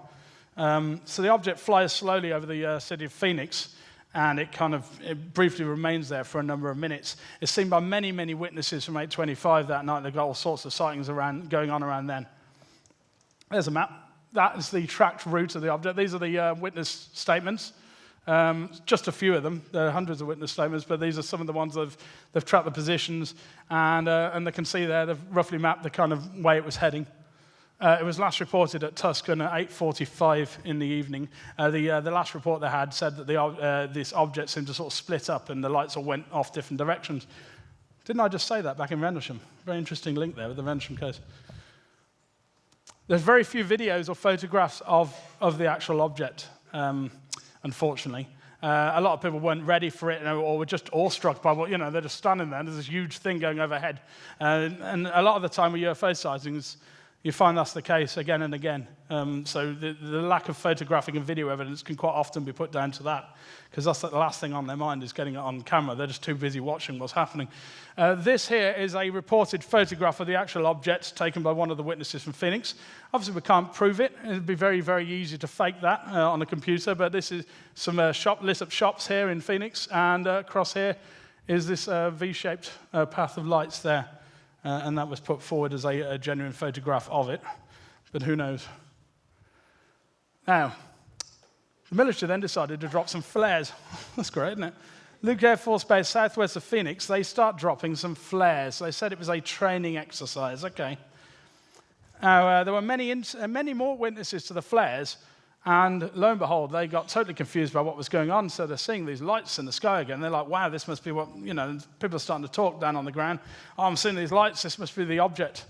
So the object flies slowly over the city of Phoenix, and it briefly remains there for a number of minutes. It's seen by many, many witnesses from 8:25 that night. They've got all sorts of sightings going on around then. There's a map. That is the tracked route of the object. These are the witness statements. Just a few of them. There are hundreds of witness statements, but these are some of the ones they've tracked the positions, and they can see there, they've roughly mapped the kind of way it was heading. It was last reported at Tuscan at 8:45 in the evening. The last report they had said that this object seemed to sort of split up and the lights all went off different directions. Didn't I just say that back in Rendlesham? Very interesting link there with the Rendlesham case. There's very few videos or photographs of the actual object. Unfortunately. A lot of people weren't ready for it or were just awestruck by what, they're just standing there and there's this huge thing going overhead. And a lot of the time with UFO sightings, you find that's the case again and again. So the lack of photographic and video evidence can quite often be put down to that, because that's the last thing on their mind is getting it on camera. They're just too busy watching what's happening. This here is a reported photograph of the actual object taken by one of the witnesses from Phoenix. Obviously, we can't prove it. It would be very, very easy to fake that on a computer, but this is some lit-up shops here in Phoenix, and across here is this V-shaped path of lights there. And that was put forward as a genuine photograph of it, but who knows? Now, the military then decided to drop some flares. That's great, isn't it? Luke Air Force Base, southwest of Phoenix, they start dropping some flares. They said it was a training exercise. Okay. Now, there were many more witnesses to the flares, and lo and behold, they got totally confused by what was going on. So they're seeing these lights in the sky again. They're like, wow, this must be what, people are starting to talk down on the ground. Oh, I'm seeing these lights. This must be the object.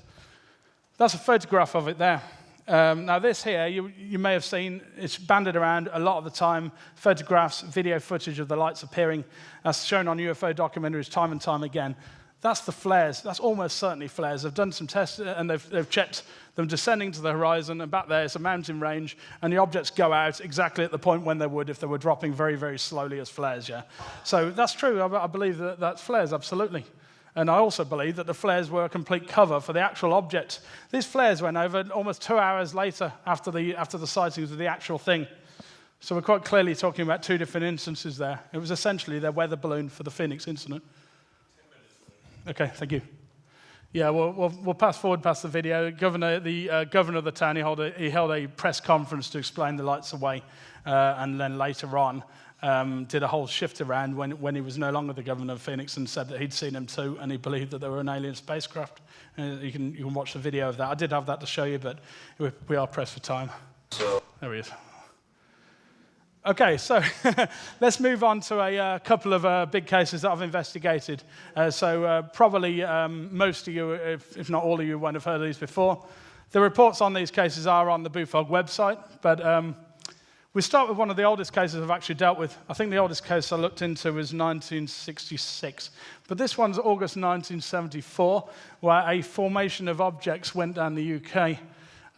That's a photograph of it there. Now, this here, you may have seen, it's banded around a lot of the time, photographs, video footage of the lights appearing. That's shown on UFO documentaries time and time again. That's the flares. That's almost certainly flares. They've done some tests, and they've checked them descending to the horizon, and back there is a mountain range, and the objects go out exactly at the point when they would if they were dropping very, very slowly as flares, yeah? So that's true. I believe that that's flares, absolutely. And I also believe that the flares were a complete cover for the actual object. These flares went over almost 2 hours later after the sightings of the actual thing. So we're quite clearly talking about two different instances there. It was essentially their weather balloon for the Phoenix incident. 10 minutes. Okay, thank you. Yeah, we'll pass forward past the video. The governor of the town, he held a press conference to explain the lights away, and then later on did a whole shift around when he was no longer the governor of Phoenix, and said that he'd seen them too, and he believed that they were an alien spacecraft. You can watch the video of that. I did have that to show you, but we are pressed for time. There he is. Okay, so let's move on to a couple of big cases that I've investigated. Probably most of you, if not all of you, won't have heard of these before. The reports on these cases are on the BUFOG website, but we start with one of the oldest cases I've actually dealt with. I think the oldest case I looked into was 1966, but this one's August 1974, where a formation of objects went down the UK,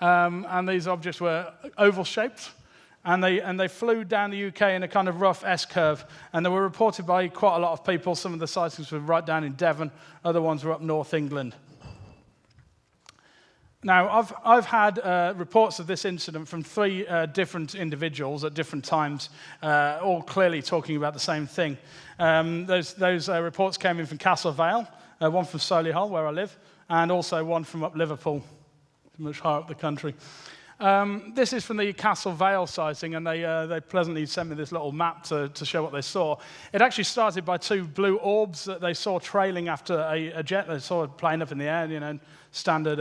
and these objects were oval-shaped. And they flew down the UK in a kind of rough S-curve, and they were reported by quite a lot of people. Some of the sightings were right down in Devon, other ones were up North England. Now, I've had reports of this incident from 3 different individuals at different times, all clearly talking about the same thing. Those reports came in from Castle Vale, one from Solihull, where I live, and also one from up Liverpool, much higher up the country. This is from the Castle Vale sighting, and they pleasantly sent me this little map to show what they saw. It actually started by 2 blue orbs that they saw trailing after a jet. They saw it plane up in the air, standard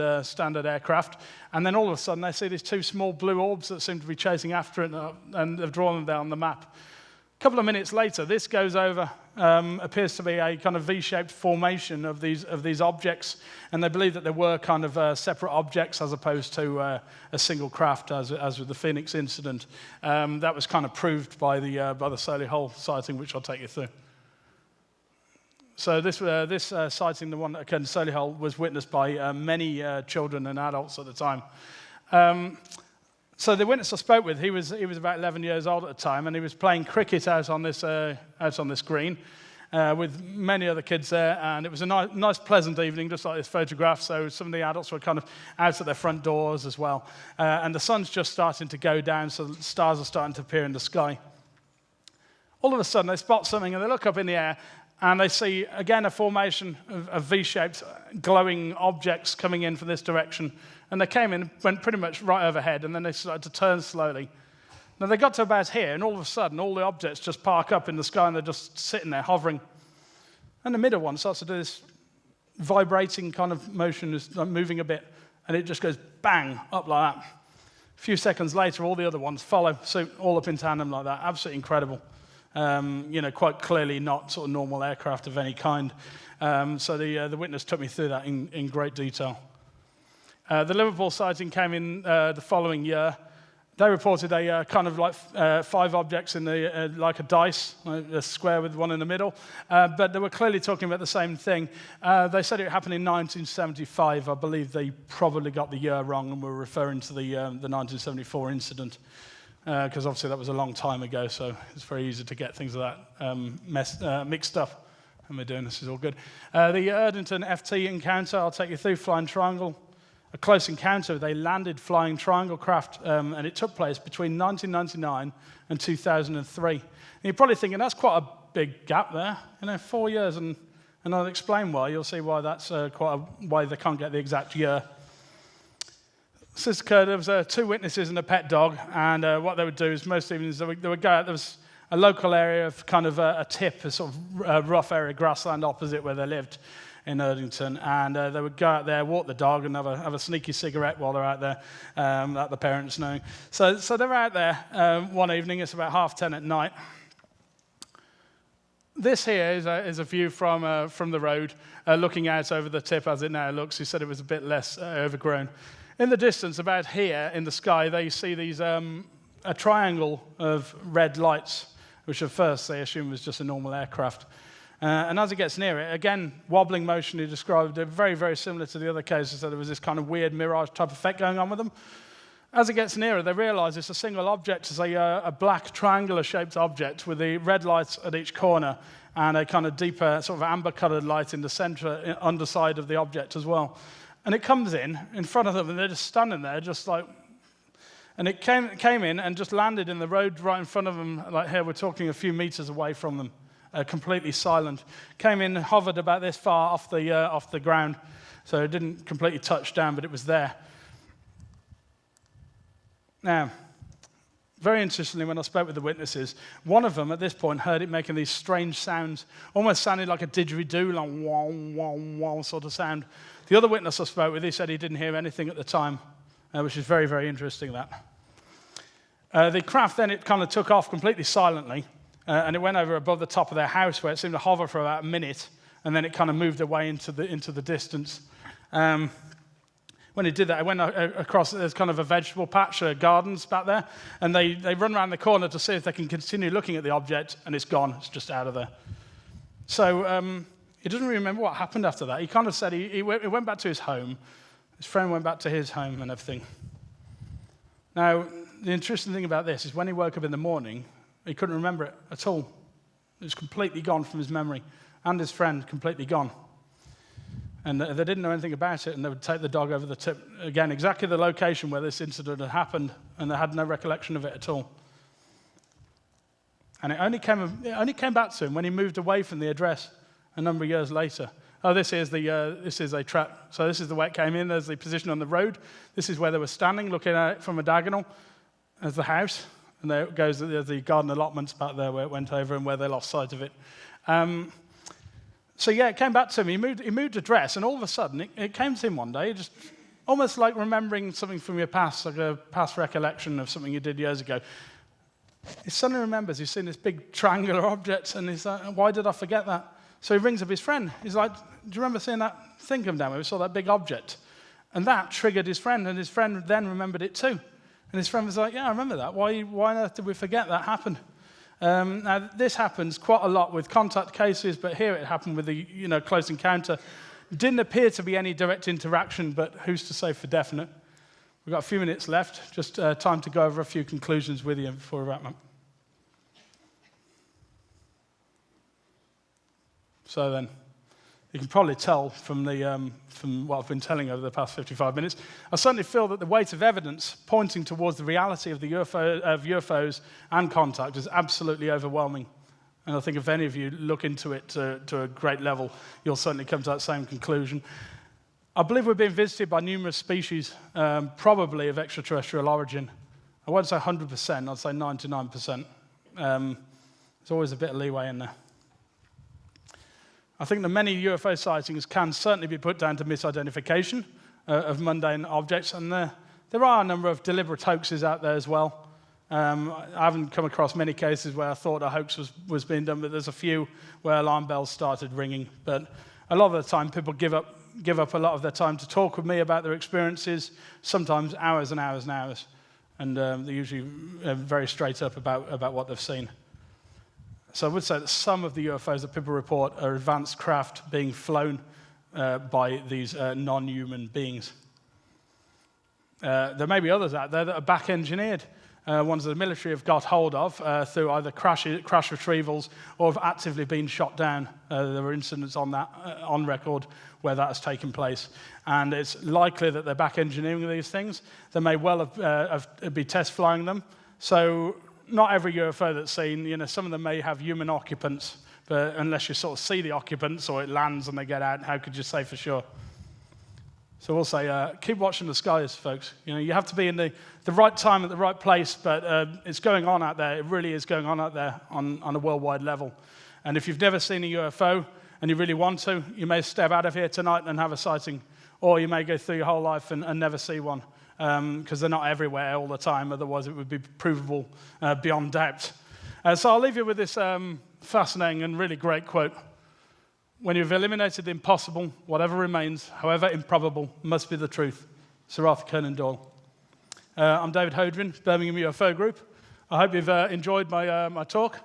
aircraft. And then all of a sudden, they see these 2 small blue orbs that seem to be chasing after it, and they've drawn them down on the map. A couple of minutes later, this goes over, appears to be a kind of V-shaped formation of these objects, and they believe that there were kind of separate objects as opposed to a single craft, as with the Phoenix incident. That was kind of proved by the Solihull sighting, which I'll take you through. So this sighting, the one that occurred in Solihull, was witnessed by many children and adults at the time. So the witness I spoke with, he was about 11 years old at the time, and he was playing cricket out on this green with many other kids there, and it was a nice, pleasant evening, just like this photograph. So some of the adults were kind of out at their front doors as well, and the sun's just starting to go down, so the stars are starting to appear in the sky. All of a sudden, they spot something, and they look up in the air, and they see, again, a formation of V-shaped glowing objects coming in from this direction. And they came in, went pretty much right overhead, and then they started to turn slowly. Now, they got to about here, and all of a sudden, all the objects just park up in the sky, and they're just sitting there, hovering. And the middle one starts to do this vibrating kind of motion, is like moving a bit, and it just goes bang, up like that. A few seconds later, all the other ones follow suit, all up in tandem like that. Absolutely incredible. Quite clearly not sort of normal aircraft of any kind. So the witness took me through that in great detail. The Liverpool sighting came in the following year. They reported a kind of like 5 objects in the like a dice, like a square with one in the middle. But they were clearly talking about the same thing. They said it happened in 1975. I believe they probably got the year wrong and were referring to the 1974 incident. Because obviously that was a long time ago, so it's very easy to get things like that mixed up. And we're doing this is all good. The Erdington FT encounter, I'll take you through, Flying Triangle. A close encounter, they landed Flying Triangle craft, and it took place between 1999 and 2003. And you're probably thinking, that's quite a big gap there, 4 years, and I'll explain why. You'll see why that's why they can't get the exact year. This occurred, there was 2 witnesses and a pet dog, and what they would do is most evenings they would go out. There was a local area of kind of a tip, a sort of rough area, grassland opposite where they lived in Erdington, and they would go out there, walk the dog, and have a sneaky cigarette while they're out there, that the parents know. So they're out there one evening. It's about 10:30 at night. This here is a view from the road, looking out over the tip as it now looks. He said it was a bit less overgrown. In the distance, about here in the sky, they see these a triangle of red lights, which at first they assume was just a normal aircraft. And as it gets near it, again, wobbling motion he described, very, very similar to the other cases, that there was this kind of weird mirage type effect going on with them. As it gets nearer, they realize it's a single object. It's a black triangular-shaped object with the red lights at each corner and a kind of deeper, sort of amber-colored light in the center, underside of the object as well. And it comes in front of them, and they're just standing there, just like... And it came in and just landed in the road right in front of them, like here, we're talking a few meters away from them, completely silent. Came in, hovered about this far off the ground, so it didn't completely touch down, but it was there. Now, very interestingly, when I spoke with the witnesses, one of them at this point heard it making these strange sounds, almost sounded like a didgeridoo, like wow, wow, wow sort of sound. The other witness I spoke with, he said he didn't hear anything at the time, which is very, very interesting, that. The craft then, it kind of took off completely silently, and it went over above the top of their house, where it seemed to hover for about a minute, and then it kind of moved away into the distance. When it did that, it went across, there's kind of a vegetable patch, gardens back there, and they run around the corner to see if they can continue looking at the object, and it's gone. It's just out of there. So he doesn't really remember what happened after that. He kind of said he went back to his home. His friend went back to his home and everything. Now, the interesting thing about this is when he woke up in the morning, he couldn't remember it at all. It was completely gone from his memory, and his friend completely gone. And they didn't know anything about it, and they would take the dog over the tip, again, exactly the location where this incident had happened, and they had no recollection of it at all. And it only came back to him when he moved away from the address a number of years later. Oh, this is a trap. So this is the way it came in. There's the position on the road. This is where they were standing, looking at it from a diagonal. There's the house, and there it goes. There's the garden allotments back there where it went over and where they lost sight of it. So yeah, it came back to him. He moved address, and all of a sudden, it came to him one day, just almost like remembering something from your past, like a past recollection of something you did years ago. He suddenly remembers he's seen this big triangular object, and he's like, why did I forget that? So he rings up his friend. He's like, do you remember seeing that thing come down where we saw that big object? And that triggered his friend, and his friend then remembered it too. And his friend was like, yeah, I remember that. Why on earth did we forget that happened? Now, this happens quite a lot with contact cases, but here it happened with the close encounter. Didn't appear to be any direct interaction, but who's to say for definite? We've got a few minutes left, just time to go over a few conclusions with you before we wrap up. So then, you can probably tell from what I've been telling over the past 55 minutes, I certainly feel that the weight of evidence pointing towards the reality of UFOs and contact is absolutely overwhelming. And I think if any of you look into it to a great level, you'll certainly come to that same conclusion. I believe we're being visited by numerous species, probably of extraterrestrial origin. I won't say 100%, I'd say 99%. There's always a bit of leeway in there. I think that many UFO sightings can certainly be put down to misidentification of mundane objects, and there are a number of deliberate hoaxes out there as well. I haven't come across many cases where I thought a hoax was being done, but there's a few where alarm bells started ringing. But a lot of the time, people give up a lot of their time to talk with me about their experiences, sometimes hours and hours and hours, and they're usually very straight up about what they've seen. So I would say that some of the UFOs that people report are advanced craft being flown by these non-human beings. There may be others out there that are back-engineered, ones that the military have got hold of through either crash retrievals or have actively been shot down. There were incidents on record where that has taken place. And it's likely that they're back-engineering these things. They may well be test flying them. So not every UFO that's seen, some of them may have human occupants, but unless you sort of see the occupants or it lands and they get out, how could you say for sure? So we'll say, keep watching the skies, folks. You have to be in the right time at the right place, but it's going on out there. It really is going on out there on a worldwide level. And if you've never seen a UFO and you really want to, you may step out of here tonight and have a sighting, or you may go through your whole life and never see one. Because they're not everywhere all the time, otherwise it would be provable beyond doubt. So I'll leave you with this fascinating and really great quote. When you've eliminated the impossible, whatever remains, however improbable, must be the truth. Sir Arthur Conan Doyle. I'm David Hodrien, Birmingham UFO Group. I hope you've enjoyed my talk.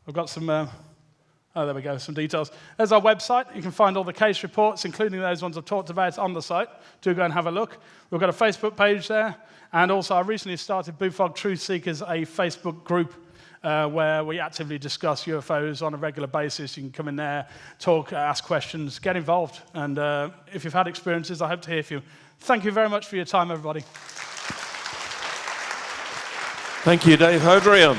I've got some... there we go, some details. There's our website. You can find all the case reports, including those ones I've talked about, on the site. Do go and have a look. We've got a Facebook page there. And also, I recently started Bufog Truth Seekers, a Facebook group where we actively discuss UFOs on a regular basis. You can come in there, talk, ask questions, get involved. And if you've had experiences, I hope to hear from you. Thank you very much for your time, everybody. Thank you, Dave Hodrien.